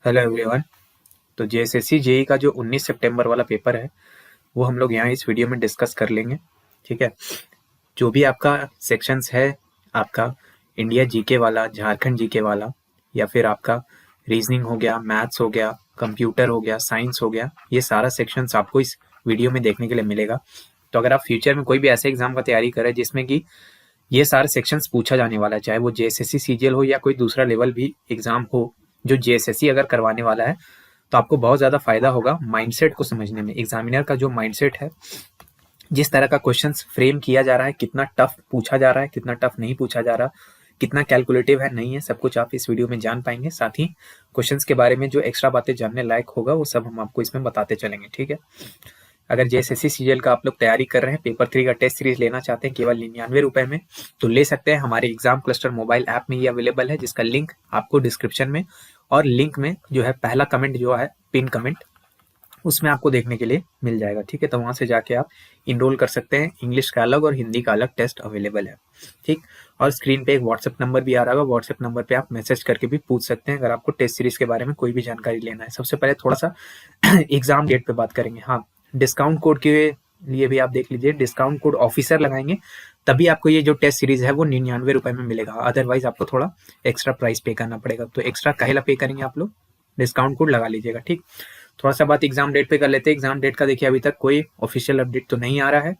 Hello everyone. तो JSSC JEE का जो 19 सितंबर वाला पेपर है वो हम लोग यहाँ इस वीडियो में डिस्कस कर लेंगे। ठीक है, जो भी आपका सेक्शंस है, आपका इंडिया जीके वाला, झारखंड जीके वाला, या फिर आपका रीजनिंग हो गया, मैथ्स हो गया, कंप्यूटर हो गया, साइंस हो गया, ये सारा सेक्शंस आपको इस वीडियो में देखने के लिए मिलेगा। तो अगर आप फ्यूचर में कोई भी ऐसे एग्जाम का तैयारी करें जिसमें कि ये सारे सेक्शंस पूछा जाने वाला है, चाहे वो जेएसएससी सीजीएल हो या कोई दूसरा लेवल भी एग्जाम हो, जो जेएसएससी अगर करवाने वाला है, तो आपको बहुत ज़्यादा फायदा होगा माइंडसेट को समझने में। एग्जामिनर का जो माइंडसेट है, जिस तरह का क्वेश्चंस फ्रेम किया जा रहा है, कितना टफ पूछा जा रहा है, कितना टफ नहीं पूछा जा रहा, कितना कैलकुलेटिव है, नहीं है, सब कुछ आप इस वीडियो में जान पाएंगे। साथ ही क्वेश्चंस के बारे में जो एक्स्ट्रा बातें जानने लायक होगा वो सब हम आपको इसमें बताते चलेंगे। ठीक है, अगर जेएसएससी सीजीएल का आप लोग तैयारी कर रहे हैं, पेपर 3 का टेस्ट सीरीज लेना चाहते हैं केवल 99 रुपए में, तो ले सकते हैं। हमारे एग्जाम क्लस्टर मोबाइल ऐप में ये अवेलेबल है, जिसका लिंक आपको डिस्क्रिप्शन में और लिंक में जो है पहला कमेंट जो है पिन कमेंट, उसमें आपको देखने के लिए मिल जाएगा। ठीक है, तो वहां से जाके आप इनरोल कर सकते हैं। इंग्लिश का अलग और हिंदी का अलग टेस्ट अवेलेबल है। ठीक, और स्क्रीन पे एक व्हाट्सएप नंबर भी आ रहा होगा, व्हाट्सएप नंबर पे आप मैसेज करके भी पूछ सकते हैं अगर आपको टेस्ट सीरीज के बारे में कोई भी जानकारी लेना है। सबसे पहले थोड़ा सा एग्जाम डेट पे बात करेंगे। हाँ, डिस्काउंट कोड के लिए भी आप देख लीजिए, डिस्काउंट कोड ऑफिसर लगाएंगे तभी आपको ये जो टेस्ट सीरीज है वो 99 रुपए में मिलेगा, अदरवाइज आपको थोड़ा एक्स्ट्रा प्राइस पे करना पड़ेगा। तो एक्स्ट्रा काहेला पे करेंगे आप लोग, डिस्काउंट कोड लगा लीजिएगा। ठीक, थोड़ा सा बात एग्जाम डेट पे कर लेते हैं। एग्जाम डेट का देखिए अभी तक कोई ऑफिशियल अपडेट तो नहीं आ रहा है,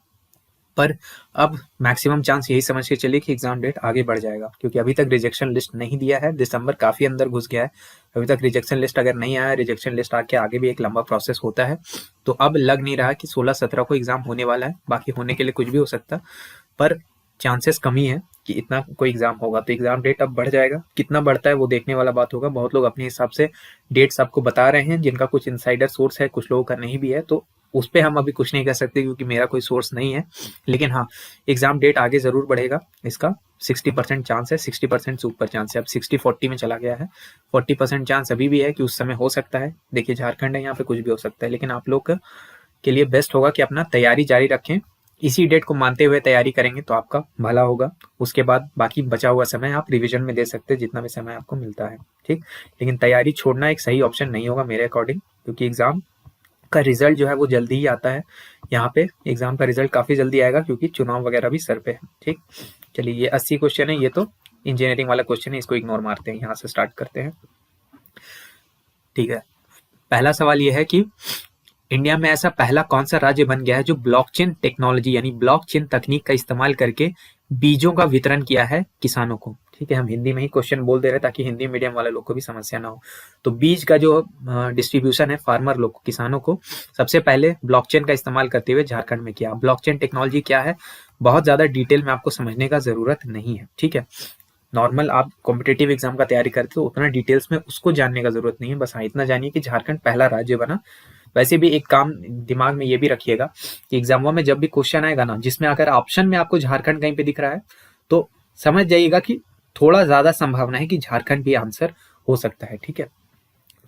पर अब मैक्सिमम चांस यही समझ के चलिए कि एग्जाम डेट आगे बढ़ जाएगा, क्योंकि अभी तक रिजेक्शन लिस्ट नहीं दिया है। दिसंबर काफी अंदर घुस गया है, अभी तक रिजेक्शन लिस्ट अगर नहीं आया, रिजेक्शन लिस्ट आके आगे भी एक लंबा प्रोसेस होता है। तो अब लग नहीं रहा कि 16-17 को एग्जाम होने वाला है। बाकी होने के लिए कुछ भी हो सकता, पर चांसेस कमी है कि इतना कोई एग्जाम होगा। तो एग्जाम डेट अब बढ़ जाएगा, कितना बढ़ता है वो देखने वाला बात होगा। बहुत लोग अपने हिसाब से डेट्स आपको बता रहे हैं, जिनका कुछ इनसाइडर सोर्स है, कुछ लोगों का नहीं भी है, तो उस पर हम अभी कुछ नहीं कर सकते क्योंकि मेरा कोई सोर्स नहीं है। लेकिन हाँ, एग्जाम डेट आगे जरूर बढ़ेगा, इसका 60% चांस है, 60% से ऊपर चांस है। अब 60-40 में चला गया है, 40% चांस अभी भी है कि उस समय हो सकता है। देखिए झारखंड है, यहाँ पे कुछ भी हो सकता है, लेकिन आप लोग के लिए बेस्ट होगा कि अपना तैयारी जारी रखें। इसी डेट को मानते हुए तैयारी करेंगे तो आपका भला होगा। उसके बाद बाकी बचा हुआ समय आप रिवीजन में दे सकते हैं, जितना भी समय आपको मिलता है। ठीक, लेकिन तैयारी छोड़ना एक सही ऑप्शन नहीं होगा मेरे अकॉर्डिंग, क्योंकि एग्जाम का रिजल्ट जो है वो जल्दी ही आता है। यहाँ पे एग्जाम का रिजल्ट काफी जल्दी आएगा क्योंकि चुनाव वगैरह भी सर पे है। ठीक, चलिए ये 80 क्वेश्चन है, ये तो इंजीनियरिंग वाला क्वेश्चन है, इसको इग्नोर मारते हैं, यहाँ से स्टार्ट करते हैं। ठीक है, पहला सवाल ये है कि इंडिया में ऐसा पहला कौन सा राज्य बन गया है जो ब्लॉकचेन टेक्नोलॉजी यानी ब्लॉकचेन तकनीक का इस्तेमाल करके बीजों का वितरण किया है किसानों को। ठीक है, हम हिंदी में ही क्वेश्चन बोल दे रहे हैं ताकि हिंदी मीडियम वाले लोग को भी समस्या ना हो। तो बीज का जो डिस्ट्रीब्यूशन है फार्मर लोग को, किसानों को, सबसे पहले ब्लॉकचेन का इस्तेमाल करते हुए झारखंड में किया। ब्लॉकचेन टेक्नोलॉजी क्या है, बहुत ज्यादा डिटेल में आपको समझने का जरूरत नहीं है। ठीक है, नॉर्मल आप कॉम्पिटेटिव एग्जाम का तैयारी करते हो उतना डिटेल्स में उसको जानने का जरूरत नहीं है। बस हाँ, इतना जानिए कि झारखंड पहला राज्य बना। वैसे भी एक काम दिमाग में ये भी रखिएगा कि एग्जामों में जब भी क्वेश्चन आएगा ना, जिसमें अगर ऑप्शन में आपको झारखंड कहीं पे दिख रहा है, तो समझ जाइएगा कि थोड़ा ज्यादा संभावना है कि झारखंड भी आंसर हो सकता है। ठीक है,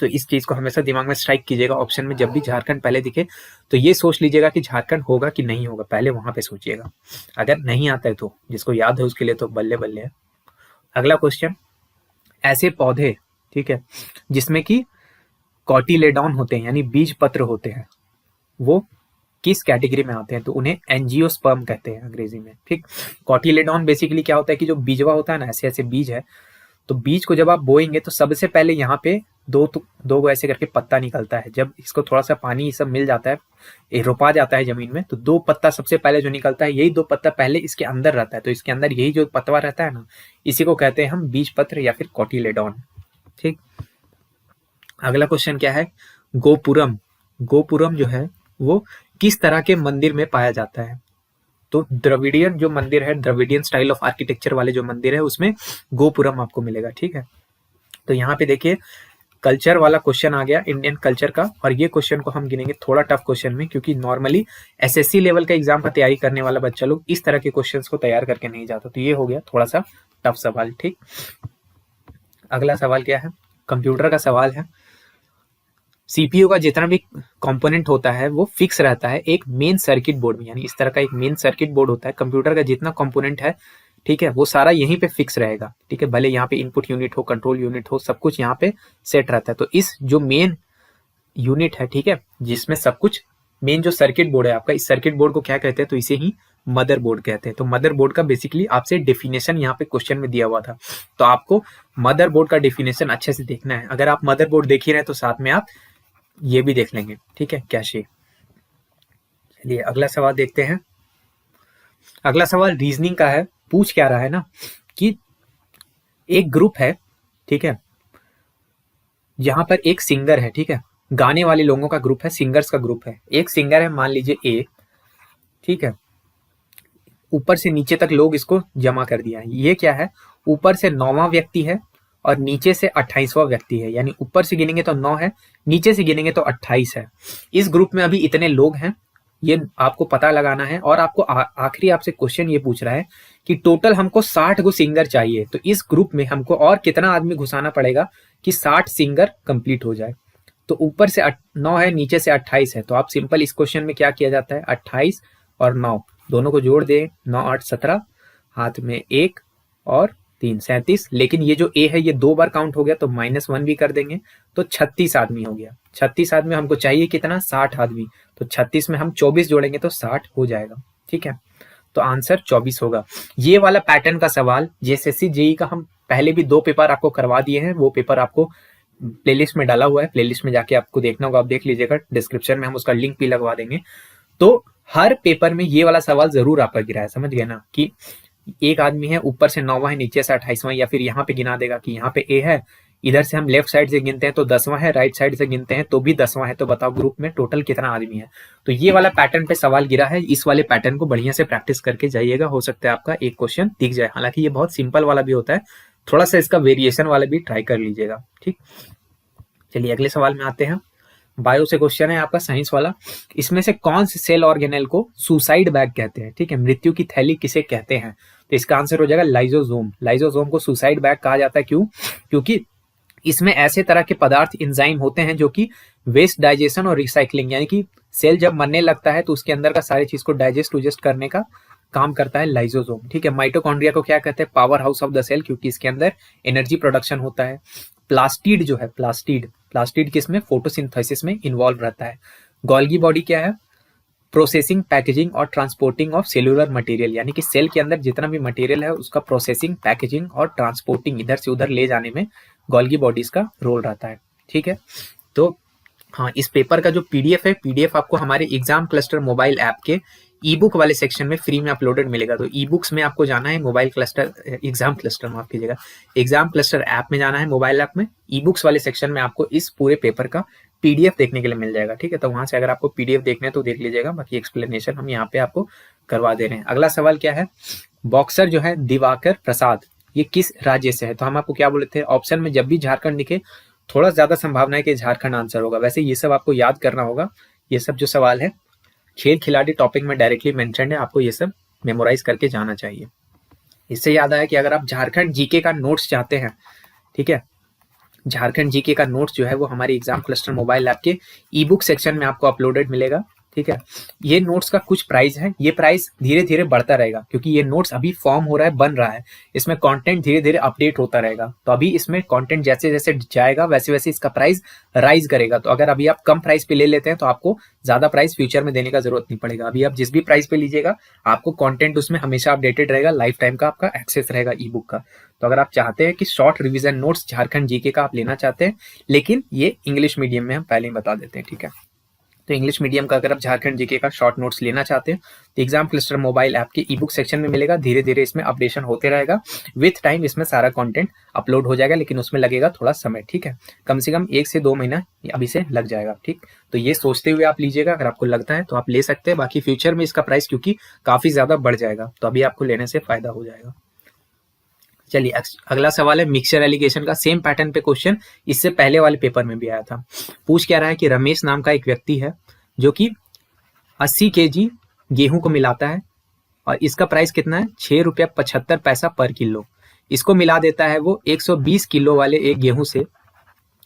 तो इस चीज को हमेशा दिमाग में स्ट्राइक कीजिएगा। ऑप्शन में जब भी झारखंड पहले दिखे तो ये सोच लीजिएगा कि झारखंड होगा कि नहीं होगा, पहले वहां पे सोचिएगा। अगर नहीं आता है तो जिसको याद है उसके लिए तो बल्ले बल्ले है। अगला क्वेश्चन, ऐसे पौधे, ठीक है, जिसमें कि कॉटिलेडॉन होते हैं यानी बीज पत्र होते हैं, वो किस कैटेगरी में आते हैं? तो उन्हें एंजियोस्पर्म कहते हैं अंग्रेजी में। ठीक, कॉटिलेडॉन बेसिकली क्या होता है कि जो बीजवा होता है ना, ऐसे ऐसे बीज है, तो बीज को जब आप बोएंगे तो सबसे पहले यहाँ पे दो गो ऐसे करके पत्ता निकलता है। जब इसको थोड़ा सा पानी सब मिल जाता है, ये रोपा जाता है जमीन में, तो दो पत्ता सबसे पहले जो निकलता है, यही दो पत्ता पहले इसके अंदर रहता है। तो इसके अंदर यही जो पतवा रहता है ना, इसी को कहते हैं हम बीज पत्र या फिर कॉटिलेडॉन। ठीक, अगला क्वेश्चन क्या है, गोपुरम। गोपुरम जो है वो किस तरह के मंदिर में पाया जाता है? तो द्रविडियन जो मंदिर है, द्रविडियन स्टाइल ऑफ आर्किटेक्चर वाले जो मंदिर है, उसमें गोपुरम आपको मिलेगा। ठीक है, तो यहाँ पे देखिए कल्चर वाला क्वेश्चन आ गया, इंडियन कल्चर का, और ये क्वेश्चन को हम गिनेंगे थोड़ा टफ क्वेश्चन में, क्योंकि नॉर्मली एसएससी लेवल का एग्जाम का तैयारी करने वाला बच्चा लोग इस तरह के क्वेश्चंस को तैयार करके नहीं जाता। तो ये हो गया थोड़ा सा टफ सवाल। ठीक, अगला सवाल क्या है, कंप्यूटर का सवाल है। सीपीयू का जितना भी कंपोनेंट होता है वो फिक्स रहता है एक मेन सर्किट बोर्ड में, यानी इस तरह का एक मेन सर्किट बोर्ड होता है। कंप्यूटर का जितना कंपोनेंट है ठीक है, वो सारा यहीं पे फिक्स रहेगा। ठीक है, भले यहाँ पे इनपुट यूनिट हो, कंट्रोल यूनिट हो, सब कुछ यहाँ पे सेट रहता है। तो इस जो मेन यूनिट है, ठीक है, जिसमें सब कुछ, मेन जो सर्किट बोर्ड है आपका, इस सर्किट बोर्ड को क्या कहते हैं, तो इसे ही मदरबोर्ड कहते हैं। तो मदरबोर्ड का बेसिकली आपसे डेफिनेशन यहाँ पे क्वेश्चन में दिया हुआ था, तो आपको मदरबोर्ड का डेफिनेशन अच्छे से देखना है। अगर आप मदरबोर्ड देख ही रहे हैं तो साथ में आप ये भी देख लेंगे। ठीक है, कैशे। चलिए अगला सवाल देखते हैं। अगला सवाल रीजनिंग का है। पूछ क्या रहा है ना कि एक ग्रुप है, ठीक है, जहां पर एक सिंगर है, ठीक है, गाने वाले लोगों का ग्रुप है, सिंगर्स का ग्रुप है। एक सिंगर है, मान लीजिए ए, ठीक है, ऊपर से नीचे तक लोग इसको जमा कर दिया है। ये क्या है, ऊपर से 9वां व्यक्ति है और नीचे से 28वां व्यक्ति है, यानी ऊपर से गिनेंगे तो 9 है, नीचे से गिनेंगे तो 28 है। इस ग्रुप में अभी इतने लोग हैं, ये आपको पता लगाना है। और आपको आखिरी आपसे क्वेश्चन ये पूछ रहा है कि टोटल हमको 60 गो सिंगर चाहिए, तो इस ग्रुप में हमको और कितना आदमी घुसाना पड़ेगा कि 60 सिंगर कंप्लीट हो जाए। तो ऊपर से 9 है, नीचे से 28 है, तो आप सिंपल इस क्वेश्चन में क्या किया जाता है, 28 और 9 दोनों को जोड़ दे, 9 8 17, हाथ में 1 और 3 37। लेकिन ये जो ए है ये 2 बार काउंट हो गया, तो -1 भी कर देंगे, तो 36 आदमी हो गया। 36 आदमी हमको चाहिए कितना, 60 आदमी, तो 36 में हम 24 जोड़ेंगे तो 60 हो जाएगा। ठीक है, तो आंसर 24 होगा। ये वाला पैटर्न का सवाल जेएसएससी जेई का हम पहले भी 2 पेपर आपको करवा दिए हैं, वो पेपर आपको प्लेलिस्ट में डाला हुआ है, प्लेलिस्ट में जाके आपको देखना होगा, आप देख लीजिएगा, डिस्क्रिप्शन में हम उसका लिंक भी लगवा देंगे। तो हर पेपर में ये वाला सवाल जरूर आपका गिरा है, समझ गए ना, कि एक आदमी है, ऊपर से 9वां है, नीचे से 28वां, या फिर यहाँ पे गिना देगा कि यहाँ पे ए है, इधर से हम लेफ्ट साइड से गिनते हैं तो 10वां है, राइट साइड से गिनते हैं तो भी 10वां है, तो बताओ ग्रुप में टोटल कितना आदमी है। तो ये वाला पैटर्न पे सवाल गिरा है, इस वाले पैटर्न को बढ़िया से प्रैक्टिस करके जाइएगा, हो सकता है आपका एक क्वेश्चन दिख जाए। हालांकि ये बहुत सिंपल वाला भी होता है, थोड़ा सा इसका वेरिएशन वाला भी ट्राई कर लीजिएगा। ठीक, चलिए अगले सवाल में आते हैं। बायो से क्वेश्चन है आपका, साइंस वाला। इसमें से कौन से सेल ऑर्गेनेल को सुसाइड बैग कहते हैं, ठीक है, मृत्यु की थैली किसे कहते हैं, तो इसका आंसर हो जाएगा लाइजोसोम। लाइजोसोम को सुसाइड बैग कहा जाता है, क्यों, क्योंकि इसमें ऐसे तरह के पदार्थ एंजाइम होते हैं जो कि वेस्ट डाइजेशन और रिसाइकलिंग, यानी कि सेल जब मरने लगता है तो उसके अंदर का सारी चीज को डाइजेस्ट करने का काम करता है लाइजोसोम। ठीक है, माइटोकॉन्ड्रिया को क्या कहते हैं, power house of the cell, क्योंकि इसके अंदर एनर्जी प्रोडक्शन होता है। प्लास्टिड जो है, प्लास्टिड किसमें, फोटोसिंथेसिस में इन्वॉल्व रहता है। गोल्गी बॉडी क्या है, प्रोसेसिंग, पैकेजिंग और ट्रांसपोर्टिंग ऑफ सेलुलर मटेरियल, यानी कि सेल के अंदर जितना भी मटेरियल है उसका प्रोसेसिंग, पैकेजिंग और ट्रांसपोर्टिंग, इधर से उधर ले जाने में गोल्गी बॉडीज का रोल रहता है। ठीक है, तो हाँ, इस पेपर का जो पीडीएफ है, पीडीएफ आपको हमारे एग्जाम क्लस्टर मोबाइल ऐप के ई बुक वाले सेक्शन में फ्री में अपलोडेड मिलेगा। तो ई बुक्स में आपको जाना है, मोबाइल क्लस्टर, एग्जाम क्लस्टर माफ कीजिएगा, एग्जाम क्लस्टर ऐप में जाना है, मोबाइल ऐप में ई बुक्स वाले सेक्शन में आपको इस पूरे पेपर का पीडीएफ देखने के लिए मिल जाएगा। ठीक है, तो वहां से अगर आपको पीडीएफ देखना है तो देख लीजिएगा, बाकी एक्सप्लेनेशन हम यहाँ पे आपको करवा दे रहे हैं। अगला सवाल क्या है, बॉक्सर जो है दिवाकर प्रसाद, ये किस राज्य से है, तो हम आपको क्या बोले थे, ऑप्शन में जब भी झारखंड दिखे थोड़ा ज्यादा संभावना है कि झारखंड आंसर होगा। वैसे ये सब आपको याद करना होगा, ये सब जो सवाल है खेल खिलाड़ी टॉपिक में डायरेक्टली मेंशन है, आपको ये सब मेमोराइज करके जाना चाहिए। इससे याद आया कि अगर आप झारखंड जीके का नोट्स चाहते हैं, ठीक है, झारखंड जीके का नोट्स जो है वो हमारे एग्जाम क्लस्टर मोबाइल ऐप के ई बुक सेक्शन में आपको अपलोडेड मिलेगा। ठीक है, ये नोट्स का कुछ प्राइस है, ये प्राइस धीरे धीरे बढ़ता रहेगा, क्योंकि ये नोट्स अभी फॉर्म हो रहा है, बन रहा है, इसमें कंटेंट धीरे धीरे अपडेट होता रहेगा। तो अभी इसमें कंटेंट जैसे जैसे जाएगा वैसे वैसे इसका प्राइस राइज करेगा। तो अगर अभी आप कम प्राइस पे ले लेते हैं तो आपको ज्यादा प्राइस फ्यूचर में देने का जरूरत नहीं पड़ेगा। अभी आप जिस भी प्राइस पे लीजिएगा आपको कंटेंट उसमें हमेशा अपडेटेड रहेगा, लाइफ टाइम का आपका एक्सेस रहेगा ई बुक का। तो अगर आप चाहते हैं कि short revision notes Jharkhand GK का आप लेना चाहते हैं, लेकिन ये इंग्लिश मीडियम में हम पहले ही बता देते हैं। ठीक है, तो इंग्लिश मीडियम का अगर आप झारखंड जीके का शॉर्ट नोट्स लेना चाहते हैं तो एग्जाम क्लस्टर मोबाइल ऐप के ई बुक सेक्शन में मिलेगा, धीरे धीरे इसमें अपडेशन होते रहेगा, विथ टाइम इसमें सारा कंटेंट अपलोड हो जाएगा, लेकिन उसमें लगेगा थोड़ा समय। ठीक है, कम से कम 1 से 2 महीना अभी से लग जाएगा। ठीक, तो ये सोचते हुए आप लीजिएगा, अगर आपको लगता है तो आप ले सकते हैं, बाकी फ्यूचर में इसका प्राइस क्योंकि काफी ज्यादा बढ़ जाएगा, तो अभी आपको लेने से फायदा हो जाएगा। चलिए अगला सवाल है मिक्सचर एलिगेशन का, सेम पैटर्न पे क्वेश्चन इससे पहले वाले पेपर में भी आया था। पूछ क्या रहा है कि रमेश नाम का एक व्यक्ति है जो कि 80 केजी गेहूं को मिलाता है और इसका प्राइस कितना है, 6 रुपया 75 पैसा पर किलो। इसको मिला देता है वो 120 किलो वाले एक गेहूं से,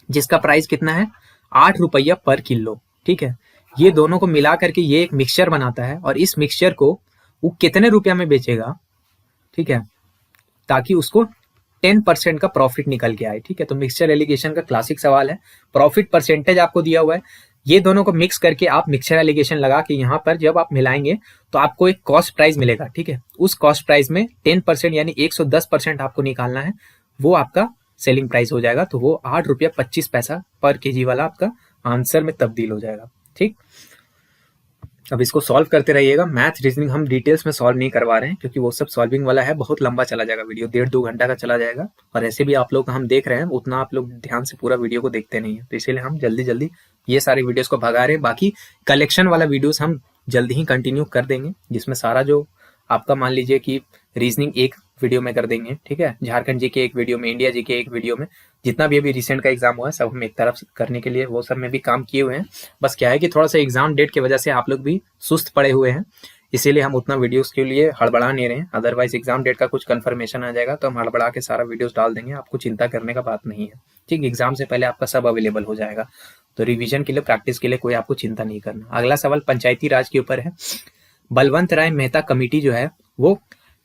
जिसका प्राइस कितना है, 8 रुपया पर किलो। ठीक है, ये दोनों को मिला करके ये एक मिक्सचर बनाता है और इस मिक्सचर को वो कितने रुपया में बेचेगा, ठीक है, ताकि उसको 10% का प्रॉफिट निकल के आए। ठीक है, तो मिक्सचर एलिगेशन का क्लासिक सवाल है। प्रॉफिट परसेंटेज आपको दिया हुआ है, ये दोनों को मिक्स करके आप मिक्सचर एलिगेशन लगा के यहाँ पर जब आप मिलाएंगे तो आपको एक कॉस्ट प्राइस मिलेगा। ठीक है, उस कॉस्ट प्राइस में 10% यानी 110% आपको निकालना है, वो आपका सेलिंग प्राइस हो जाएगा। तो वो 8 रुपया 25 पैसा पर केजी वाला आपका आंसर में तब्दील हो जाएगा। ठीक, अब इसको सॉल्व करते रहिएगा। मैथ रीजनिंग हम डिटेल्स में सॉल्व नहीं करवा रहे हैं क्योंकि वो सब सॉल्विंग वाला है, बहुत लंबा चला जाएगा वीडियो, 1.5-2 घंटा का चला जाएगा। और ऐसे भी आप लोग हम देख रहे हैं उतना आप लोग ध्यान से पूरा वीडियो को देखते नहीं है, तो इसीलिए हम जल्दी जल्दी ये सारे वीडियोस को भगा रहे हैं। बाकी कलेक्शन वाला वीडियोस हम जल्दी ही कंटिन्यू कर देंगे, जिसमें सारा जो आपका मान लीजिए कि रीजनिंग एक वीडियो में कर देंगे। ठीक है, झारखंड जी के एक वीडियो में, इंडिया जी के एक वीडियो में, जितना भी अभी रिसेंट का एग्जाम हुआ है सब हम एक तरफ करने के लिए वो सब में भी काम किए हुए हैं। बस क्या है कि थोड़ा सा एग्जाम डेट की वजह से आप लोग भी सुस्त पड़े हुए हैं, इसीलिए हम उतना वीडियोस के लिए हड़बड़ा नहीं रहे हैं। अदरवाइज एग्जाम डेट का कुछ कंफर्मेशन आ जाएगा तो हम हड़बड़ा के सारा वीडियोस डाल देंगे, आपको चिंता करने का बात नहीं है। ठीक, एग्जाम से पहले आपका सब अवेलेबल हो जाएगा, तो रिविजन के लिए, प्रैक्टिस के लिए कोई आपको चिंता नहीं करना। अगला सवाल पंचायती राज के ऊपर है। बलवंत राय मेहता कमेटी जो है वो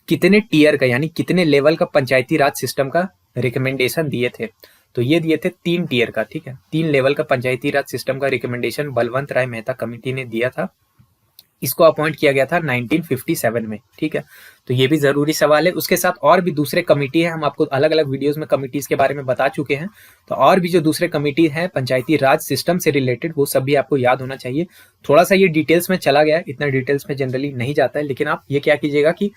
कितने टीयर का यानी कितने लेवल का पंचायती राज सिस्टम का रिकमेंडेशन दिए थे? तो ये दिए थे 3 टीयर का। ठीक है, 3 लेवल का पंचायती राज सिस्टम का रिकमेंडेशन बलवंत राय मेहता कमेटी ने दिया था। इसको अपॉइंट किया गया था 1957 में। ठीक है, तो ये भी जरूरी सवाल है। उसके साथ और भी दूसरे कमेटी है, हम आपको अलग अलग वीडियोस में कमिटीज के बारे में बता चुके हैं, तो और भी जो दूसरे कमेटी है पंचायती राज सिस्टम से रिलेटेड वो सब भी आपको याद होना चाहिए। थोड़ा सा ये डिटेल्स में चला गया, इतना डिटेल्स में जनरली नहीं जाता है, लेकिन आप ये क्या कीजिएगा कि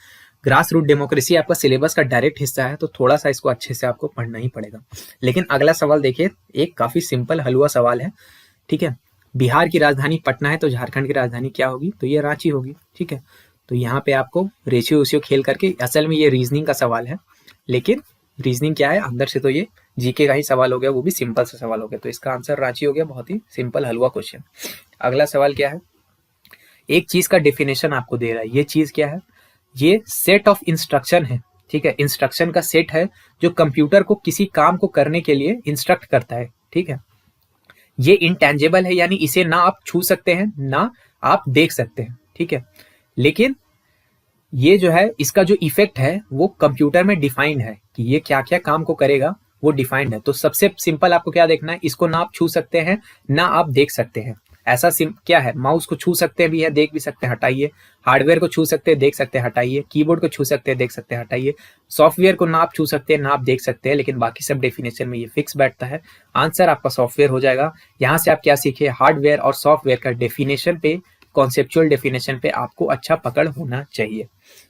ग्रास रूट डेमोक्रेसी आपका सिलेबस का डायरेक्ट हिस्सा है, तो थोड़ा सा इसको अच्छे से आपको पढ़ना ही पड़ेगा। लेकिन अगला सवाल देखिए, एक काफी सिंपल हलवा सवाल है। ठीक है, बिहार की राजधानी पटना है तो झारखंड की राजधानी क्या होगी? तो ये रांची होगी। ठीक है, तो यहाँ पे आपको रेशियो उशियो खेल करके, असल में ये रीजनिंग का सवाल है, लेकिन रीजनिंग क्या है अंदर से तो ये जीके का ही सवाल हो गया, वो भी सिंपल सा सवाल हो गया, तो इसका आंसर रांची हो गया। बहुत ही सिंपल हलवा क्वेश्चन। अगला सवाल क्या है? एक चीज का डेफिनेशन आपको दे रहा है, ये चीज क्या है? ये सेट ऑफ इंस्ट्रक्शन है। ठीक है, इंस्ट्रक्शन का सेट है जो कंप्यूटर को किसी काम को करने के लिए इंस्ट्रक्ट करता है। ठीक है, ये इंटेंजिबल है, यानी इसे ना आप छू सकते हैं ना आप देख सकते हैं। ठीक है, लेकिन ये जो है इसका जो इफेक्ट है वो कंप्यूटर में डिफाइंड है कि ये क्या क्या काम को करेगा, वो डिफाइंड है। तो सबसे सिंपल आपको क्या देखना है, इसको ना आप छू सकते हैं ना आप देख सकते हैं। ऐसा क्या है, माउस को छू सकते भी है, देख भी सकते हैं, हटाइए। हार्डवेयर को छू सकते हैं, देख सकते हैं, हटाइए। कीबोर्ड को छू सकते हैं, देख सकते हैं, हटाइए। सॉफ्टवेयर को ना आप छू सकते हैं ना आप देख सकते हैं, लेकिन बाकी सब डेफिनेशन में ये फिक्स बैठता है। आंसर आपका सॉफ्टवेयर हो जाएगा। यहाँ से आप क्या सीखे, हार्डवेयर और सॉफ्टवेयर का डेफिनेशन पे, कॉन्सेप्चुअल डेफिनेशन पे आपको अच्छा पकड़ होना चाहिए।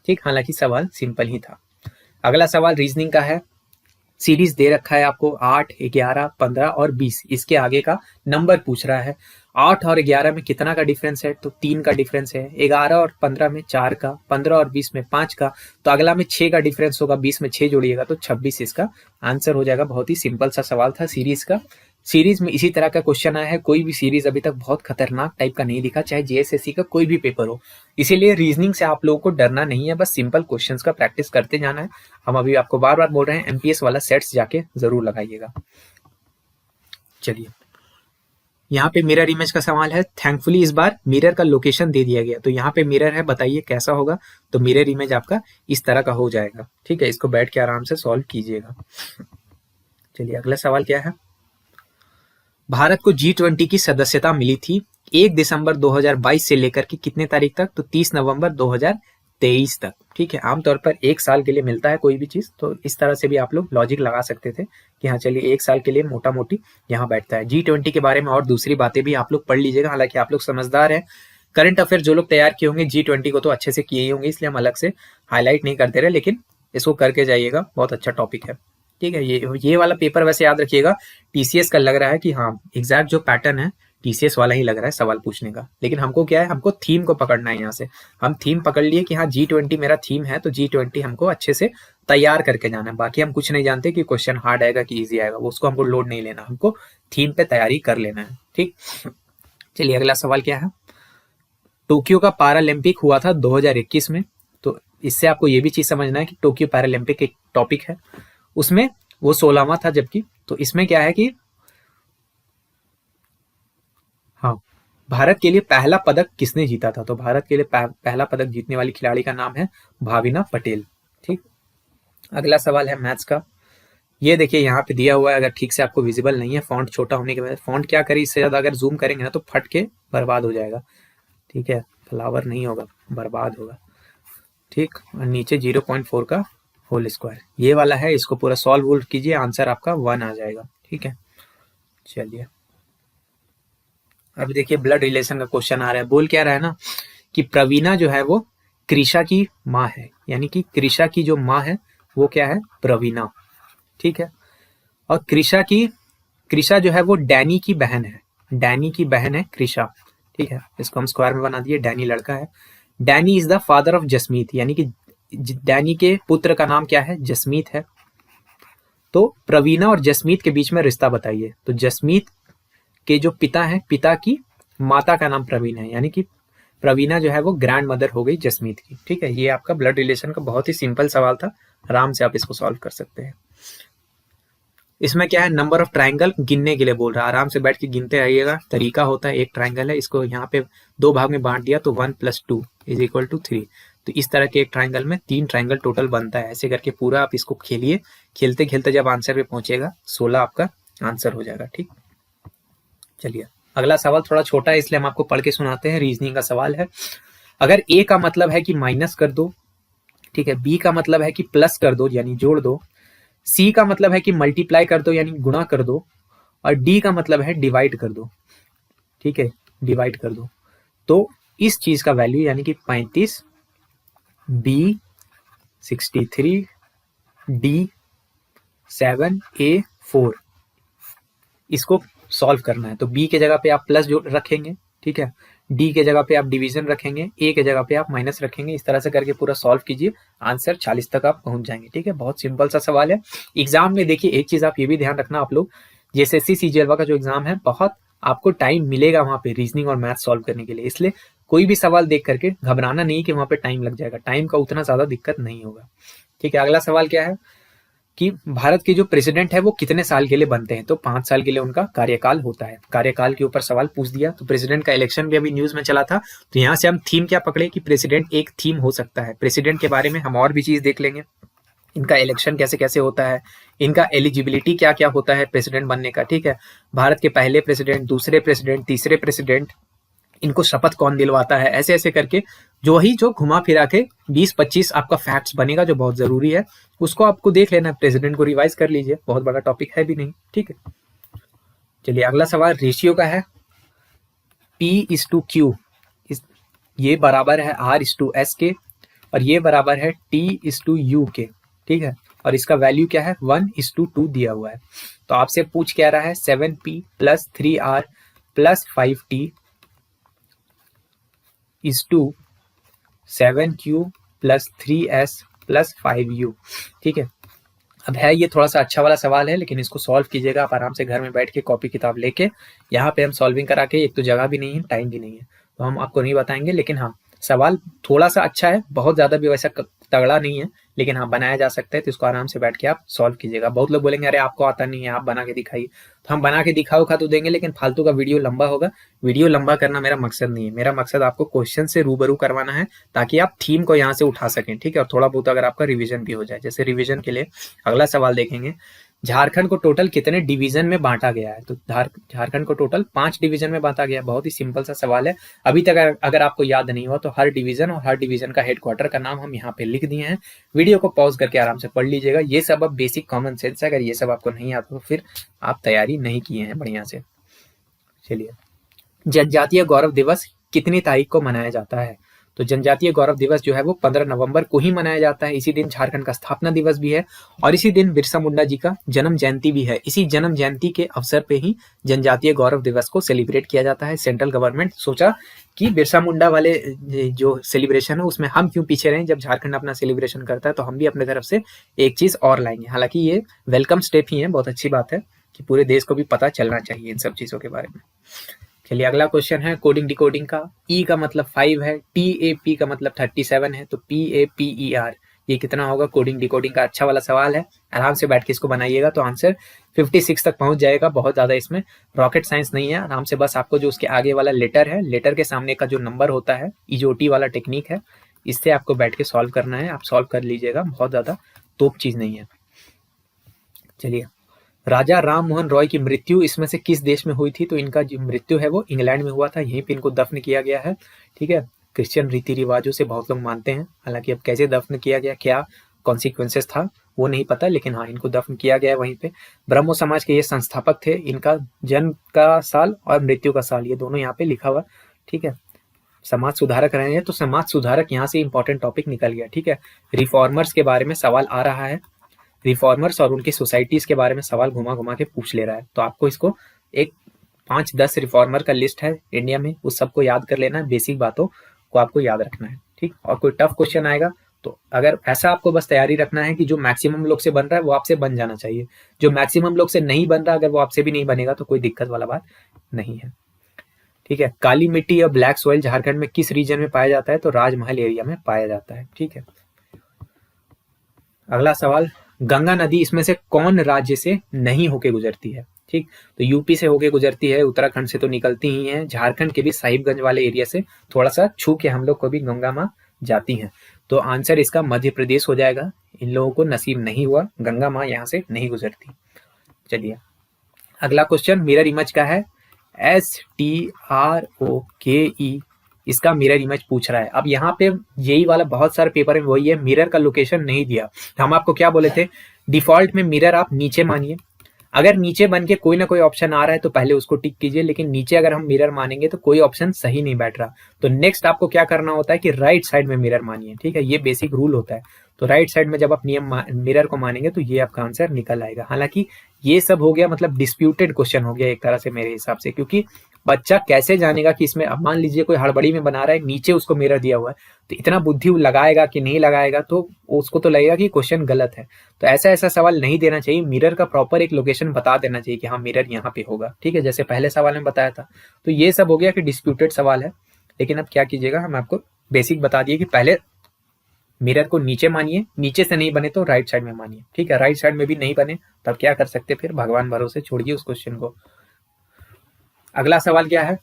ठीक, हालांकि सवाल सिंपल ही था। अगला सवाल रीजनिंग का है। सीरीज दे रखा है आपको 8, 11, 15 और 20, इसके आगे का नंबर पूछ रहा है। 8 और 11 में कितना का डिफरेंस है? तो 3 का डिफरेंस है। 11 और 15 में 4 का, 15 और 20 में 5 का, तो अगला में 6 का डिफरेंस होगा, 20 में 6 जोड़िएगा तो 26 इसका आंसर हो जाएगा। बहुत ही सिंपल सा सवाल था सीरीज का। सीरीज में इसी तरह का क्वेश्चन आया है, कोई भी सीरीज अभी तक बहुत खतरनाक टाइप का नहीं दिखा, चाहे जेएसएससी का कोई भी पेपर हो। इसीलिए रीजनिंग से आप लोगों को डरना नहीं है, बस सिंपल क्वेश्चंस का प्रैक्टिस करते जाना है। हम अभी आपको बार बार बोल रहे हैं, एमपीएस वाला सेट्स जाके जरूर लगाइएगा। चलिए, यहाँ पे मिरर इमेज का सवाल है। थैंकफुली इस बार मिरर का लोकेशन दे दिया गया, तो यहाँ पे मिरर है, बताइए कैसा होगा? तो मिरर इमेज आपका इस तरह का हो जाएगा। ठीक है, इसको बैठ के आराम से सॉल्व कीजिएगा। चलिए, अगला सवाल क्या है? भारत को G20 की सदस्यता मिली थी 1 दिसंबर 2022 से लेकर के कितने तारीख तक? तो 30 नवंबर 2023 तक। ठीक है, आमतौर पर 1 साल के लिए मिलता है कोई भी चीज, तो इस तरह से भी आप लोग लॉजिक लगा सकते थे कि हाँ चलिए 1 साल के लिए मोटा मोटी यहाँ बैठता है। G20 के बारे में और दूसरी बातें भी आप लोग पढ़ लीजिएगा, हालांकि आप लोग समझदार हैं। करंट अफेयर जो लोग तैयार किए होंगे G20 को तो अच्छे से किए ही होंगे, इसलिए हम अलग से हाईलाइट नहीं करते रहे, लेकिन इसको करके जाइएगा, बहुत अच्छा टॉपिक है। ठीक है, ये वाला पेपर वैसे याद रखिएगा, टीसीएस का लग रहा है कि हाँ एग्जैक्ट जो पैटर्न है टीसीएस वाला ही लग रहा है सवाल पूछने का, लेकिन हमको क्या है, हमको थीम को पकड़ना है। यहाँ से हम थीम पकड़ लिए कि हाँ G20 मेरा थीम है, तो G20 हमको अच्छे से तैयार करके जाना है। बाकी हम कुछ नहीं जानते कि क्वेश्चन हार्ड आएगा कि इजी आएगा, वो उसको हमको लोड नहीं लेना, हमको थीम पे तैयारी कर लेना है। ठीक, चलिए अगला सवाल क्या है? टोक्यो का पैरालंपिक हुआ था 2021 में, तो इससे आपको ये भी चीज समझना है कि टोक्यो पैरालंपिक एक टॉपिक है, उसमें वो 16वां था, जबकि तो इसमें क्या है कि हाँ भारत के लिए पहला पदक किसने जीता था? तो भारत के लिए पहला पदक जीतने वाली खिलाड़ी का नाम है भाविना पटेल। ठीक, अगला सवाल है मैथ्स का। ये देखिए यहाँ पे दिया हुआ है, अगर ठीक से आपको विजिबल नहीं है, फॉन्ट छोटा होने की वजह से, फॉन्ट क्या करे, इससे ज़्यादा अगर जूम करेंगे ना तो फट के बर्बाद हो जाएगा, ठीक है, फ्लावर नहीं होगा, बर्बाद होगा, ठीक। और नीचे 0.4 का होल स्क्वायर, ये वाला है, इसको पूरा सॉल्व वोल्व कीजिए, आंसर आपका 1 आ जाएगा, ठीक है। चलिए अब देखिए ब्लड रिलेशन का क्वेश्चन आ रहा है। बोल क्या रहा है ना कि प्रवीणा जो है वो कृषा की माँ है, यानी कि कृषा की जो माँ है वो क्या है, प्रवीणा, ठीक है। और कृषा जो है वो डैनी की बहन है, डैनी की बहन है कृषा, ठीक है। इसको हम स्क्वायर में बना दिए, डैनी लड़का है। Danny is the father of Jasmeet, यानी कि डैनी के पुत्र का नाम क्या है, जसमीत है। तो प्रवीणा और जसमीत के बीच में रिश्ता बताइए। तो जसमीत के जो पिता हैं, पिता की माता का नाम प्रवीण है, यानी कि प्रवीणा जो है वो ग्रैंड मदर हो गई जसमीत की, ठीक है। ये आपका ब्लड रिलेशन का बहुत ही सिंपल सवाल था, आराम से आप इसको सॉल्व कर सकते हैं। इसमें क्या है, नंबर ऑफ ट्राइंगल गिनने के लिए बोल रहा है, आराम से बैठ के गिनते रहिएगा। तरीका होता है, एक ट्राइंगल है, इसको यहाँ पे 2 भाग में बांट दिया तो 1 + 2 = 3। तो इस तरह के एक ट्राइंगल में 3 ट्राइंगल टोटल बनता है। ऐसे करके पूरा आप इसको खेलिए, खेलते खेलते जब आंसर पे पहुंचेगा 16 आपका आंसर हो जाएगा, ठीक। चलिए अगला सवाल थोड़ा छोटा है, इसलिए हम आपको पढ़ के सुनाते हैं। रीजनिंग का सवाल है। अगर ए का मतलब है कि माइनस कर दो, ठीक है, बी का मतलब है कि प्लस कर दो यानी जोड़ दो, सी का मतलब है कि मल्टीप्लाई कर दो यानी गुणा कर दो, और डी का मतलब है डिवाइड कर दो, ठीक है, डिवाइड कर दो। तो इस चीज का वैल्यू यानी कि 35, बी 63, डी 7, ए 4, इसको सॉल्व करना है। तो बी के जगह पे आप प्लस जो रखेंगे, ठीक है, डी के जगह पे आप डिवीजन रखेंगे, ए के जगह पे आप माइनस रखेंगे। इस तरह से करके पूरा सॉल्व कीजिए, आंसर 40 तक आप पहुंच जाएंगे, ठीक है। बहुत सिंपल सा सवाल है। एग्जाम में देखिए एक चीज आप ये भी ध्यान रखना, आप लोग जेएसएससी सीजीएलवा का जो एग्जाम है, बहुत आपको टाइम मिलेगा वहां पे रीजनिंग और मैथ सॉल्व करने के लिए, इसलिए कोई भी सवाल देख करके घबराना नहीं कि वहां पे टाइम लग जाएगा, टाइम का उतना ज्यादा दिक्कत नहीं होगा, ठीक है। अगला सवाल क्या है कि भारत के जो प्रेसिडेंट है वो कितने साल के लिए बनते हैं। तो 5 साल के लिए उनका कार्यकाल होता है। कार्यकाल के ऊपर सवाल पूछ दिया। तो प्रेसिडेंट का इलेक्शन भी अभी न्यूज में चला था, तो यहाँ से हम थीम क्या पकड़े कि प्रेसिडेंट एक थीम हो सकता है। प्रेसिडेंट के बारे में हम और भी चीज देख लेंगे, इनका इलेक्शन कैसे कैसे होता है, इनका एलिजिबिलिटी क्या क्या होता है प्रेसिडेंट बनने का, ठीक है। भारत के पहले प्रेसिडेंट, दूसरे प्रेसिडेंट, तीसरे प्रेसिडेंट, इनको शपथ कौन दिलवाता है, ऐसे ऐसे करके जो घुमा फिरा के 20-25 आपका फैक्ट्स बनेगा जो बहुत जरूरी है, उसको आपको देख लेना, प्रेसिडेंट को रिवाइज कर लीजिए, बहुत बड़ा टॉपिक है भी नहीं, ठीक है। चलिए अगला सवाल रेशियो का है। P/Q, ये बराबर है R/S के, और ये बराबर है T/U के, ठीक है। और इसका वैल्यू क्या है, 1/2 दिया हुआ है। तो आपसे पूछ क्या रहा है, 7P + 3R + 5T = 7Q + 3S + 5U, ठीक है। अब है ये थोड़ा सा अच्छा वाला सवाल है, लेकिन इसको सॉल्व कीजिएगा आप आराम से घर में बैठ के कॉपी किताब लेके। यहाँ पे हम सॉल्विंग करा के, एक तो जगह भी नहीं है, टाइम भी नहीं है, तो हम आपको नहीं बताएंगे, लेकिन हाँ सवाल थोड़ा सा अच्छा है, बहुत ज्यादा भी वैसा तगड़ा नहीं है, लेकिन हाँ बनाया जा सकता है। तो इसको आराम से बैठ के आप सॉल्व कीजिएगा। बहुत लोग बोलेंगे अरे आपको आता नहीं है, आप बना के दिखाइए, तो हम बना के दिखाओ खा तो देंगे, लेकिन फालतू का वीडियो लंबा होगा। वीडियो लंबा करना मेरा मकसद नहीं है, मेरा मकसद आपको क्वेश्चन से रूबरू करवाना है, ताकि आप थीम को यहाँ से उठा सकें, ठीक है। और थोड़ा बहुत अगर आपका रिविजन भी हो जाए। जैसे रिविजन के लिए अगला सवाल देखेंगे, झारखंड को टोटल कितने डिवीजन में बांटा गया है। तो झारखंड को टोटल 5 डिवीजन में बांटा गया। बहुत ही सिंपल सा सवाल है। अभी तक अगर आपको याद नहीं हुआ तो हर डिवीजन और हर डिवीजन का हेडक्वार्टर का नाम हम यहाँ पे लिख दिए हैं। वीडियो को पॉज करके आराम से पढ़ लीजिएगा। ये सब अब बेसिक कॉमन सेंस है, अगर ये सब आपको नहीं आता तो फिर आप तैयारी नहीं किए हैं बढ़िया से। चलिए, जनजातीय गौरव दिवस कितनी तारीख को मनाया जाता है। तो जनजातीय गौरव दिवस जो है वो 15 नवंबर को ही मनाया जाता है। इसी दिन झारखंड का स्थापना दिवस भी है, और इसी दिन बिरसा मुंडा जी का जन्म जयंती भी है। इसी जन्म जयंती के अवसर पे ही जनजातीय गौरव दिवस को सेलिब्रेट किया जाता है। सेंट्रल गवर्नमेंट सोचा कि बिरसा मुंडा वाले जो सेलिब्रेशन है उसमें हम क्यों पीछे रहें, जब झारखंड अपना सेलिब्रेशन करता है तो हम भी अपने तरफ से एक चीज और लाएंगे। हालांकि ये वेलकम स्टेप ही है, बहुत अच्छी बात है कि पूरे देश को भी पता चलना चाहिए इन सब चीजों के बारे में। चलिए अगला क्वेश्चन है कोडिंग डिकोडिंग का। ई का मतलब 5 है, TAP का मतलब 37 है, तो PAPER ये कितना होगा। कोडिंग डिकोडिंग का अच्छा वाला सवाल है, आराम से बैठ के इसको बनाइएगा तो आंसर 56 तक पहुंच जाएगा। बहुत ज्यादा इसमें रॉकेट साइंस नहीं है, आराम से बस आपको जो उसके आगे वाला लेटर है, लेटर के सामने का जो नंबर होता है, इजोटी वाला टेक्निक है, इससे आपको बैठ के सॉल्व करना है। आप सॉल्व कर लीजिएगा, बहुत ज्यादा तोप चीज नहीं है। चलिए, राजा राम मोहन रॉय की मृत्यु इसमें से किस देश में हुई थी? तो इनका जो मृत्यु है वो इंग्लैंड में हुआ था, यहीं पे इनको दफन किया गया है। ठीक है, क्रिश्चियन रीति रिवाजों से बहुत लोग मानते हैं, हालांकि अब कैसे दफन किया गया, क्या कॉन्सिक्वेंसेस था वो नहीं पता, लेकिन हाँ इनको दफन किया गया है वहीं पे। ब्रह्मो समाज के ये संस्थापक थे, इनका जन्म का साल और मृत्यु का साल ये दोनों यहाँ पे लिखा हुआ। ठीक है, समाज सुधारक रहे हैं, तो समाज सुधारक यहाँ से इंपॉर्टेंट टॉपिक निकल गया। ठीक है, रिफॉर्मर्स के बारे में सवाल आ रहा है, रिफॉर्मर्स और उनकी सोसाइटीज के बारे में सवाल घुमा घुमा के पूछ ले रहा है, तो आपको इसको एक 5-10 रिफॉर्मर का लिस्ट है इंडिया में, उस सबको याद कर लेना है, बेसिक बातों को आपको याद रखना है। ठीक, और कोई टफ क्वेश्चन आएगा तो अगर ऐसा आपको बस तैयारी रखना है कि जो मैक्सिमम लोग से बन रहा है वो आपसे बन जाना चाहिए, जो मैक्सिमम लोग से नहीं बन रहा अगर वो आपसे भी नहीं बनेगा तो कोई दिक्कत वाला बात नहीं है। ठीक है, काली मिट्टी या ब्लैक सॉइल झारखंड में किस रीजन में पाया जाता है? तो राजमहल एरिया में पाया जाता है। ठीक है, अगला सवाल, गंगा नदी इसमें से कौन राज्य से नहीं होके गुजरती है? ठीक, तो यूपी से होके गुजरती है, उत्तराखंड से तो निकलती ही है, झारखंड के भी साहिबगंज वाले एरिया से थोड़ा सा छू के हम लोग को भी गंगा माँ जाती हैं, तो आंसर इसका मध्य प्रदेश हो जाएगा। इन लोगों को नसीब नहीं हुआ, गंगा माँ यहाँ से नहीं गुजरती। चलिए, अगला क्वेश्चन मिरर इमेज का है, STROKE इसका मिरर इमेज पूछ रहा है। अब यहाँ पे यही वाला बहुत सारे पेपर में वही है, मिरर का लोकेशन नहीं दिया। तो हम आपको क्या बोले थे, डिफॉल्ट में मिरर आप नीचे मानिए, अगर नीचे बन के कोई ना कोई ऑप्शन आ रहा है तो पहले उसको टिक कीजिए, लेकिन नीचे अगर हम मिरर मानेंगे तो कोई ऑप्शन सही नहीं बैठ रहा, तो नेक्स्ट आपको क्या करना होता है कि राइट साइड में मिरर मानिए। ठीक है, ये बेसिक रूल होता है, तो राइट साइड में जब आप नियम मिरर को मानेंगे तो ये आपका आंसर निकल आएगा। हालांकि ये सब हो गया मतलब डिस्प्यूटेड क्वेश्चन हो गया एक तरह से मेरे हिसाब से, क्योंकि बच्चा कैसे जानेगा कि इसमें, अब मान लीजिए कोई हड़बड़ी में बना रहा है, नीचे उसको मिरर दिया हुआ है, तो इतना बुद्धि लगाएगा कि नहीं लगाएगा, तो उसको तो लगेगा कि क्वेश्चन गलत है। तो ऐसा ऐसा सवाल नहीं देना चाहिए, मिरर का प्रॉपर एक लोकेशन बता देना चाहिए कि हाँ मिरर यहाँ पे होगा। ठीक है, जैसे पहले सवाल में बताया था। तो ये सब हो गया कि डिस्प्यूटेड सवाल है, लेकिन अब क्या कीजिएगा, हम आपको बेसिक बता दिए कि पहले मिरर को नीचे मानिए, नीचे से नहीं बने तो राइट साइड में मानिए। ठीक है, राइट साइड में भी नहीं बने तब क्या कर सकते, फिर भगवान भरोसे छोड़िए उस क्वेश्चन को। अगला सवाल क्या है,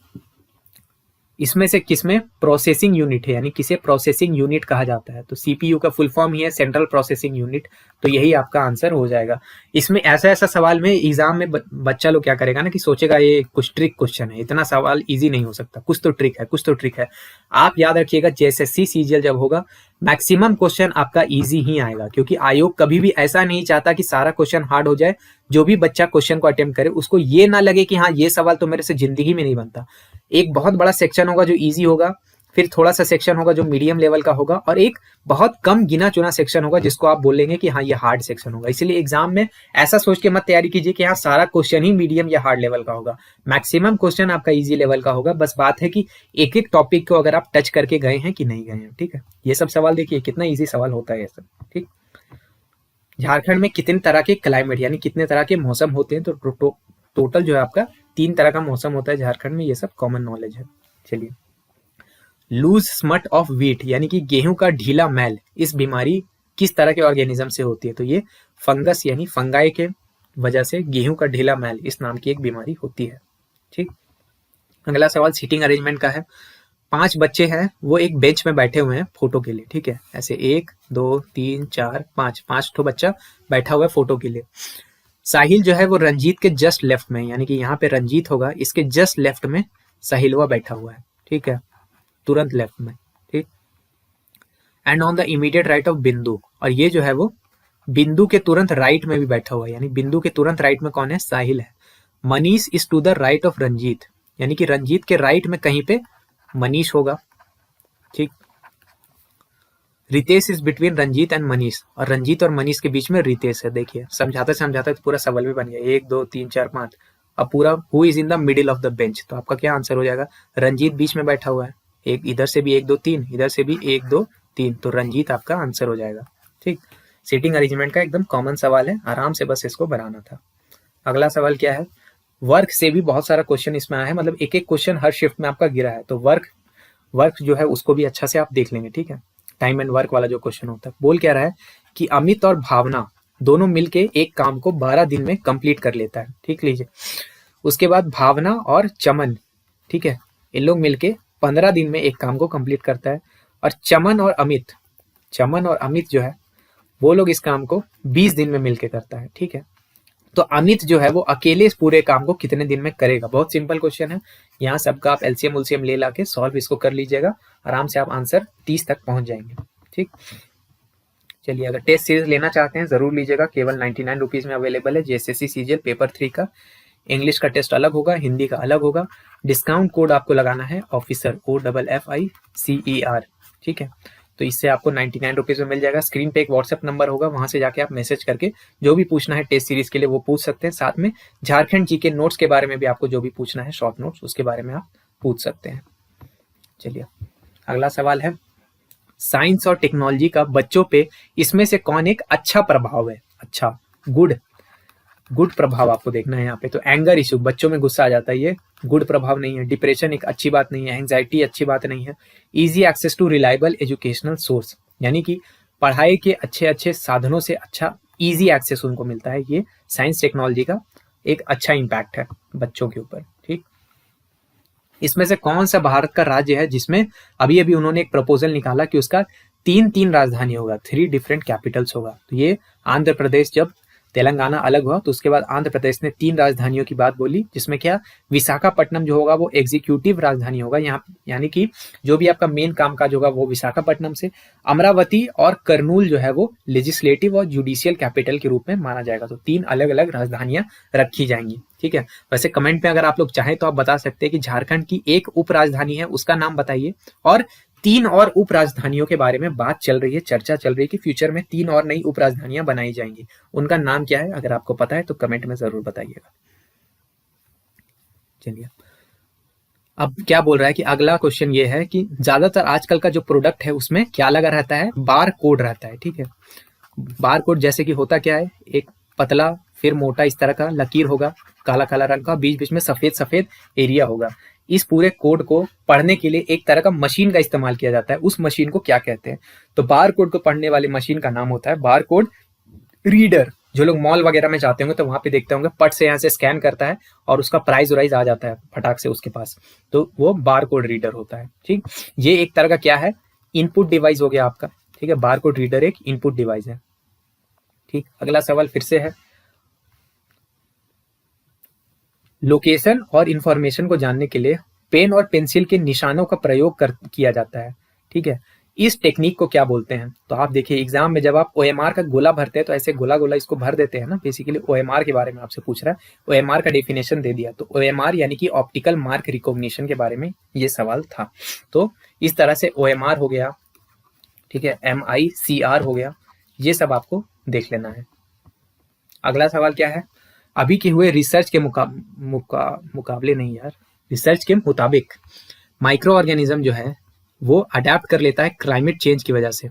इसमें से किसमें प्रोसेसिंग यूनिट है, यानी किसे प्रोसेसिंग यूनिट कहा जाता है? तो सीपीयू का फुल फॉर्म ही है सेंट्रल प्रोसेसिंग यूनिट, तो यही आपका आंसर हो जाएगा। इसमें ऐसा ऐसा सवाल में एग्जाम में बच्चा लोग क्या करेगा ना कि सोचेगा ये कुछ ट्रिक क्वेश्चन है, इतना सवाल इजी नहीं हो सकता, कुछ तो ट्रिक है, कुछ तो ट्रिक है। आप याद रखिएगा जेएसएससी सीजीएल जब होगा मैक्सिमम क्वेश्चन आपका इजी ही आएगा, क्योंकि आयोग कभी भी ऐसा नहीं चाहता कि सारा क्वेश्चन हार्ड हो जाए। जो भी बच्चा क्वेश्चन को अटेम्प्ट करे उसको ये ना लगे कि हाँ ये सवाल तो मेरे से जिंदगी में नहीं बनता। एक बहुत बड़ा सेक्शन होगा जो इजी होगा, फिर थोड़ा सा सेक्शन होगा जो मीडियम लेवल का होगा, और एक बहुत कम गिना चुना सेक्शन होगा जिसको आप बोलेंगे कि हाँ ये हार्ड सेक्शन होगा। इसलिए एग्जाम में ऐसा सोच के मत तैयारी कीजिए कि हाँ सारा क्वेश्चन ही मीडियम या हार्ड लेवल का होगा। मैक्सिमम क्वेश्चन आपका इजी लेवल का होगा, बस बात है कि एक एक टॉपिक को अगर आप टच करके गए हैं कि नहीं गए हैं। ठीक है, ये सब सवाल देखिए कितना ईजी सवाल होता है ये सब। ठीक, झारखंड में कितने तरह के क्लाइमेट यानी कितने तरह के मौसम होते हैं? तो टोटल जो है आपका 3 तरह का मौसम होता है झारखंड में, ये सब कॉमन नॉलेज है। चलिए, लूज स्मट ऑफ व्हीट यानी कि गेहूं का ढीला मैल, इस बीमारी किस तरह के ऑर्गेनिज्म से होती है? तो ये फंगस यानी फंगाई के वजह से गेहूं का ढीला मैल इस नाम की एक बीमारी होती है। ठीक, अगला सवाल सीटिंग अरेंजमेंट का है। 5 बच्चे हैं, वो एक बेंच में बैठे हुए हैं फोटो के लिए। ठीक है, ऐसे 1 2 3 4 5 ठो बच्चा बैठा हुआ है फोटो के लिए। साहिल जो है वो रंजीत के जस्ट लेफ्ट में, यानी कि यहाँ पे रंजीत होगा, इसके जस्ट लेफ्ट में साहिलवा बैठा हुआ है। ठीक है, तुरंत लेफ्ट में। ठीक, and on the immediate right of बिंदु, और ये जो है वो बिंदु के तुरंत राइट में भी बैठा हुआ है, यानी बिंदु के तुरंत राइट में कौन है? साहिल है। Manish is to the right of Ranjit, यानी कि रंजीत के राइट में कहीं पे मनीष होगा। ठीक, Ritesh is between Ranjit and Manish, और रंजीत और मनीष के बीच में रितेश है। देखिए समझाते समझाते तो पूरा सवाल भी बन गया, 1 2 3 4 5। अब पूरा who is in the middle of the bench, तो आपका क्या आंसर हो जाएगा? रंजीत बीच में बैठा हुआ है, एक इधर से भी 1 2 3, इधर से भी 1 2 3, तो रंजीत आपका आंसर हो जाएगा। ठीक, सीटिंग अरेंजमेंट का एकदम कॉमन सवाल है, आराम से बस इसको बनाना था। अगला सवाल क्या है, वर्क से भी बहुत सारा क्वेश्चन इसमें आया है, मतलब एक एक क्वेश्चन हर शिफ्ट में आपका गिरा है, तो वर्क जो है उसको भी अच्छा से आप देख लेंगे। ठीक है, टाइम एंड वर्क वाला जो क्वेश्चन होता है, बोल क्या रहा है कि अमित और भावना दोनों मिलके एक काम को 12 दिन में कंप्लीट कर लेता है। ठीक, लीजिए, उसके बाद भावना और चमन, ठीक है, इन लोग मिलके 15 दिन में एक काम को कंप्लीट करता है, और चमन और अमित जो है वो लोग इस काम को 20 दिन में मिलके करता है, ठीक है। तो अमित जो है वो अकेले इस पूरे काम को कितने दिन में करेगा? बहुत सिंपल क्वेश्चन है, यहाँ सबका आप एलसीएम उलसीएम ले लाके सॉल्व इसको कर लीजिएगा, आराम से आप आंसर 30 तक पहुंच जाएंगे, ठीक। चलिए, अगर टेस्ट सीरीज लेना चाहते हैं जरूर लीजिएगा, केवल 99 रुपीज में अवेलेबल है। जेएसएससी सीजीएल पेपर 3 का इंग्लिश का टेस्ट अलग होगा, हिंदी का अलग होगा। डिस्काउंट कोड आपको लगाना है ऑफिसर, OFFICER, ठीक है। तो इससे आपको 99 रुपीज में मिल जाएगा। स्क्रीन पे एक व्हाट्सएप नंबर होगा, वहां से जाके आप मैसेज करके जो भी पूछना है टेस्ट सीरीज के लिए वो पूछ सकते हैं। साथ में झारखंड जी के नोट्स के बारे में भी आपको जो भी पूछना है, शॉर्ट नोट्स, उसके बारे में आप पूछ सकते हैं। चलिए, अगला सवाल है, साइंस और टेक्नोलॉजी का बच्चों पे इसमें से कौन एक अच्छा प्रभाव है? अच्छा, गुड प्रभाव आपको देखना है यहाँ पे। तो एंगर इशू, बच्चों में गुस्सा आ जाता है, ये गुड प्रभाव नहीं है। डिप्रेशन एक अच्छी बात नहीं है। एंजाइटी अच्छी बात नहीं है। Easy access to reliable educational source, यानी कि पढ़ाई के अच्छे अच्छे साधनों से अच्छा इजी एक्सेस उनको मिलता है। ये साइंस टेक्नोलॉजी का एक अच्छा इम्पैक्ट है बच्चों के ऊपर, ठीक। इसमें से कौन सा भारत का राज्य है जिसमें अभी अभी उन्होंने एक प्रपोजल निकाला कि उसका 3 राजधानी होगा, 3 डिफरेंट कैपिटल्स होगा? तो ये आंध्र प्रदेश, जब तेलंगाना अलग हुआ तो उसके बाद आंध्र प्रदेश ने 3 राजधानियों की बात बोली, जिसमें क्या विशाखापट्टनम जो होगा वो एग्जीक्यूटिव राजधानी होगा यहाँ, यानी कि जो भी आपका मेन कामकाज होगा वो विशाखापट्टनम से। अमरावती और करनूल जो है वो लेजिस्लेटिव और जुडिशियल कैपिटल के रूप में माना जाएगा। तो 3 अलग अलग राजधानियां रखी जाएंगी, ठीक है। वैसे कमेंट में अगर आप लोग चाहें तो आप बता सकते हैं कि झारखंड की एक उप राजधानी है, उसका नाम बताइए। और 3 और उप राजधानियों के बारे में बात चल रही है, चर्चा चल रही है कि फ्यूचर में 3 और नई उप राजधानियां बनाई जाएंगी, उनका नाम क्या है? अगर आपको पता है तो कमेंट में जरूर बताइएगा। चलिए, अब क्या बोल रहा है कि अगला क्वेश्चन ये है कि ज्यादातर आजकल का जो प्रोडक्ट है उसमें क्या लगा रहता है? बार कोड रहता है, ठीक है। बार कोड जैसे कि होता क्या है, एक पतला फिर मोटा इस तरह का लकीर होगा, काला काला रंग का, बीच बीच में सफेद सफेद एरिया होगा। इस पूरे कोड को पढ़ने के लिए एक तरह का मशीन का इस्तेमाल किया जाता है। उस मशीन को क्या कहते हैं? तो बार कोड को पढ़ने वाली मशीन का नाम होता है बार कोड रीडर। जो लोग मॉल वगैरह में जाते होंगे तो वहां पे देखते होंगे, पट से यहाँ से स्कैन करता है और उसका प्राइस वाइज आ जाता है फटाक से उसके पास, तो वो बार कोड रीडर होता है, ठीक। ये एक तरह का क्या है? इनपुट डिवाइस हो गया आपका, ठीक है। बार कोड रीडर एक इनपुट डिवाइस है, ठीक। अगला सवाल फिर से है, लोकेशन और इंफॉर्मेशन को जानने के लिए पेन और पेंसिल के निशानों का प्रयोग किया जाता है, ठीक है। इस टेक्निक को क्या बोलते हैं? तो आप देखिए एग्जाम में जब आप OMR का गोला भरते हैं तो ऐसे गोला गोला इसको भर देते हैं ना। बेसिकली OMR के बारे में आपसे पूछ रहा है, OMR का डेफिनेशन दे दिया। तो OMR यानी कि ऑप्टिकल मार्क रिकॉग्निशन के बारे में ये सवाल था। तो इस तरह से OMR हो गया, ठीक है, MICR हो गया, ये सब आपको देख लेना है। अगला सवाल क्या है, अभी के हुए रिसर्च के मुकाबले नहीं यार, रिसर्च के मुताबिक माइक्रो ऑर्गेनिज्म जो है वो अडेप्ट कर लेता है क्लाइमेट चेंज की वजह से।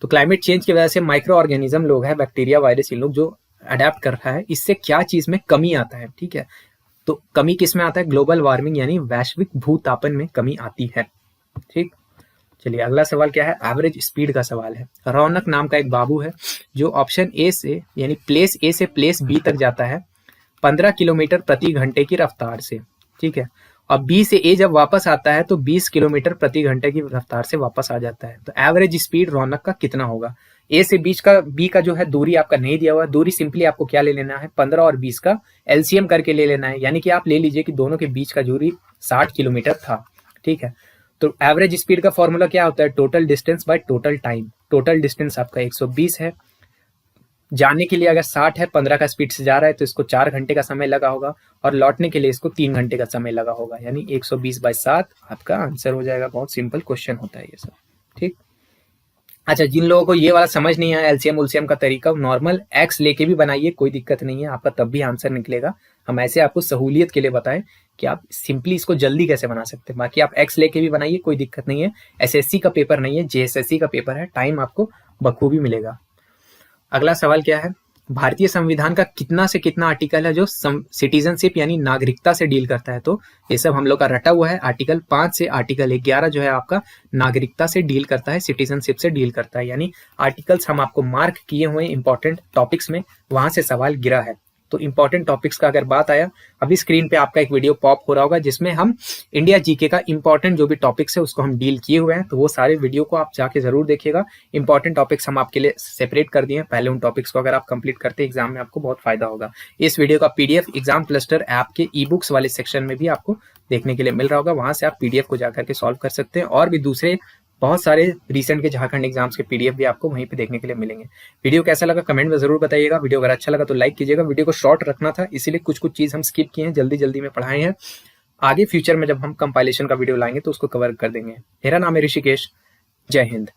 तो क्लाइमेट चेंज की वजह से माइक्रो ऑर्गेनिज्म लोग है, बैक्टीरिया वायरस, इन लोग जो अडेप्ट कर रहा है, इससे क्या चीज में कमी आता है, ठीक है। तो कमी किस में आता है? ग्लोबल वार्मिंग यानी वैश्विक भूतापन में कमी आती है, ठीक। चलिए, अगला सवाल क्या है, एवरेज स्पीड का सवाल है। रौनक नाम का एक बाबू है जो ऑप्शन ए से यानी प्लेस ए से प्लेस बी तक जाता है 15 किलोमीटर प्रति घंटे की रफ्तार से, ठीक है। और बी से ए जब वापस आता है तो 20 किलोमीटर प्रति घंटे की रफ्तार से वापस आ जाता है। तो एवरेज स्पीड रौनक का कितना होगा? ए से बी का जो है दूरी आपका नहीं दिया हुआ है। दूरी सिंपली आपको क्या ले लेना है? 15 और 20 का एलसीएम करके ले लेना है, यानी कि आप ले लीजिए कि दोनों के बीच का दूरी 60 किलोमीटर था, ठीक है। तो एवरेज स्पीड का फॉर्मूला क्या होता है? Total distance by total time. Total distance आपका 120 है, जाने के लिए अगर 60 है, 15 का स्पीड से जा रहा है तो इसको 4 घंटे का समय लगा होगा, और लौटने के लिए इसको 3 घंटे का समय लगा होगा, यानी 120/7 आपका आंसर हो जाएगा। बहुत सिंपल क्वेश्चन होता है ये सब, ठीक। अच्छा, जिन लोगों को ये वाला समझ नहीं आया एलसीएम उलसीएम का तरीका, नॉर्मल एक्स लेके भी बनाइए, कोई दिक्कत नहीं है, आपका तब भी आंसर निकलेगा। हम ऐसे आपको सहूलियत के लिए बताएं कि आप सिंपली इसको जल्दी कैसे बना सकते हैं। बाकी आप एक्स लेके भी बनाइए, कोई दिक्कत नहीं है। एसएससी का पेपर नहीं है, जेएसएससी का पेपर है, टाइम आपको बखूबी मिलेगा। अगला सवाल क्या है, भारतीय संविधान का कितना से कितना आर्टिकल है जो सिटीजनशिप यानी नागरिकता से डील करता है? तो ये सब हम लोग का रटा हुआ है। आर्टिकल 5 से आर्टिकल 11 जो है आपका नागरिकता से डील करता है, सिटीजनशिप से डील करता है। यानी आर्टिकल्स हम आपको मार्क किए हुए इंपॉर्टेंट टॉपिक्स में, वहां से सवाल गिरा है, तो इंपॉर्टेंट टॉपिक्स का अगर बात आया, अभी स्क्रीन पे आपका एक वीडियो पॉप हो रहा होगा जिसमें हम इंडिया जीके का इंपॉर्टेंट जो भी टॉपिक्स है उसको हम डील किए हुए हैं, तो वो सारे वीडियो को आप जाके जरूर देखिएगा। इंपॉर्टेंट टॉपिक्स हम आपके लिए सेपरेट कर दिए हैं, पहले उन टॉपिक्स को अगर आप कंप्लीट करते हैं एग्जाम में आपको बहुत फायदा होगा। इस वीडियो का पीडीएफ एग्जाम क्लस्टर ऐप के ई बुक्स वाले सेक्शन में भी आपको देखने के लिए मिल रहा होगा, वहां से आप पीडीएफ को जाकर के सॉल्व कर सकते हैं, और भी दूसरे बहुत सारे रिसेंट के झारखंड एग्जाम्स के पीडीएफ भी आपको वहीं पे देखने के लिए मिलेंगे। वीडियो कैसा लगा कमेंट में जरूर बताइएगा। वीडियो अगर अच्छा लगा तो लाइक कीजिएगा। वीडियो को शॉर्ट रखना था इसीलिए कुछ कुछ चीज हम स्किप किए हैं, जल्दी जल्दी में पढ़ाए हैं। आगे फ्यूचर में जब हम कंपाइलेशन का वीडियो लाएंगे तो उसको कवर कर देंगे। मेरा नाम है ऋषिकेश। जय हिंद।